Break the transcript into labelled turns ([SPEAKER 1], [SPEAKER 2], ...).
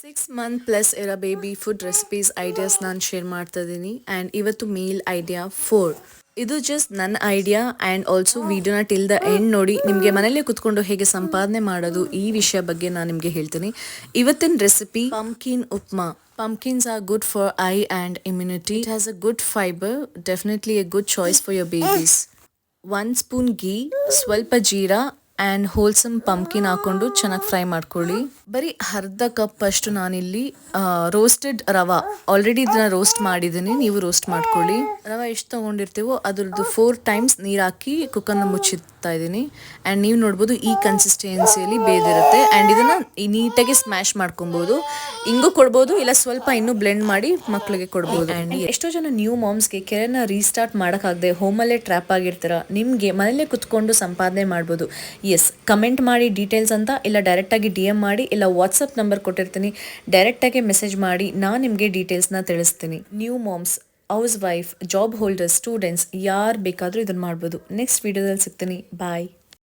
[SPEAKER 1] 6 month plus ಇರೋ baby food recipes ideas ನಾನು share ಮಾಡ್ತಾ ಇದ್ದೀನಿ ಆ್ಯಂಡ್ ಇವತ್ತು ಮೀಲ್ ಐಡಿಯಾ 4. ಇದು ಜಸ್ಟ್ ನನ್ನ ಐಡಿಯಾ ಆ್ಯಂಡ್ ಆಲ್ಸೋ ವಿಡಿಯೋನ ಟಿಲ್ ದ ಎಂಡ್ ನೋಡಿ. ನಿಮಗೆ ಮನೇಲಿ ಕುತ್ಕೊಂಡು ಹೇಗೆ ಸಂಪಾದನೆ ಮಾಡೋದು ಈ ವಿಷಯ ಬಗ್ಗೆ ನಾನು ನಿಮಗೆ ಹೇಳ್ತೀನಿ. ಇವತ್ತಿನ recipe pumpkin upma. Pumpkins are good for eye and immunity. It has a good fiber, definitely a good choice for your babies. 1 spoon ghee, ಸ್ವಲ್ಪ ಜೀರಾ ಆ್ಯಂಡ್ ಹೋಲ್ಸಮ್ ಪಂಪ್ಕಿನ್ ಹಾಕೊಂಡು ಚೆನ್ನಾಗಿ ಫ್ರೈ ಮಾಡ್ಕೊಳ್ಳಿ. ಬರೀ ಅರ್ಧ ಕಪ್ ಅಷ್ಟು ನಾನಿಲ್ಲಿ ರೋಸ್ಟೆಡ್ ರವಾ, ಆಲ್ರೆಡಿ ಇದನ್ನ ರೋಸ್ಟ್ ಮಾಡಿದ್ದೀನಿ, ನೀವು ರೋಸ್ಟ್ ಮಾಡ್ಕೊಳ್ಳಿ. ರವಾ ಎಷ್ಟು ತೊಗೊಂಡಿರ್ತೀವೋ ಅದ್ರದ್ದು 4 times ನೀರು ಹಾಕಿ ಕುಕ್ಕರ್ನ ಮುಚ್ಚಿರ್ತಾ ಇದ್ದೀನಿ. ಆ್ಯಂಡ್ ನೀವು ನೋಡ್ಬೋದು ಈ ಕನ್ಸಿಸ್ಟೆನ್ಸಿಯಲ್ಲಿ ಬೇದಿರುತ್ತೆ. ಆ್ಯಂಡ್ ಇದನ್ನು ನೀಟಾಗಿ ಸ್ಮ್ಯಾಶ್ ಮಾಡ್ಕೊಬೋದು. ಹಿಂಗೂ ಕೊಡ್ಬೋದು, ಇಲ್ಲ ಸ್ವಲ್ಪ ಇನ್ನೂ ಬ್ಲೆಂಡ್ ಮಾಡಿ ಮಕ್ಕಳಿಗೆ ಕೊಡ್ಬೋದು. ಆ್ಯಂಡ್ ಎಷ್ಟೋ ಜನ ನ್ಯೂ ಮಾಮ್ಸ್ಗೆ ಕೆರೆನ ರೀಸ್ಟಾರ್ಟ್ ಮಾಡೋಕ್ಕಾಗದೆ ಹೋಮಲ್ಲೇ ಟ್ರ್ಯಾಪ್ ಆಗಿರ್ತೀರ. ನಿಮಗೆ ಮನೇಲೆ ಕುತ್ಕೊಂಡು ಸಂಪಾದನೆ ಮಾಡ್ಬೋದು. ಎಸ್, ಕಮೆಂಟ್ ಮಾಡಿ ಡೀಟೇಲ್ಸ್ ಅಂತ, ಇಲ್ಲ ಡೈರೆಕ್ಟಾಗಿ DM ಮಾಡಿ, ಇಲ್ಲ ವಾಟ್ಸಪ್ ನಂಬರ್ ಕೊಟ್ಟಿರ್ತೀನಿ, ಡೈರೆಕ್ಟಾಗಿ ಮೆಸೇಜ್ ಮಾಡಿ, ನಾನು ನಿಮಗೆ ಡೀಟೇಲ್ಸ್ನ ತಿಳಿಸ್ತೀನಿ. New moms, house wife, job holders, students ಯಾರು ಬೇಕಾದರೂ ಇದನ್ನು ಮಾಡ್ಬೋದು. ನೆಕ್ಸ್ಟ್ ವಿಡಿಯೋದಲ್ಲಿ ಸಿಗ್ತೀನಿ. ಬಾಯ್.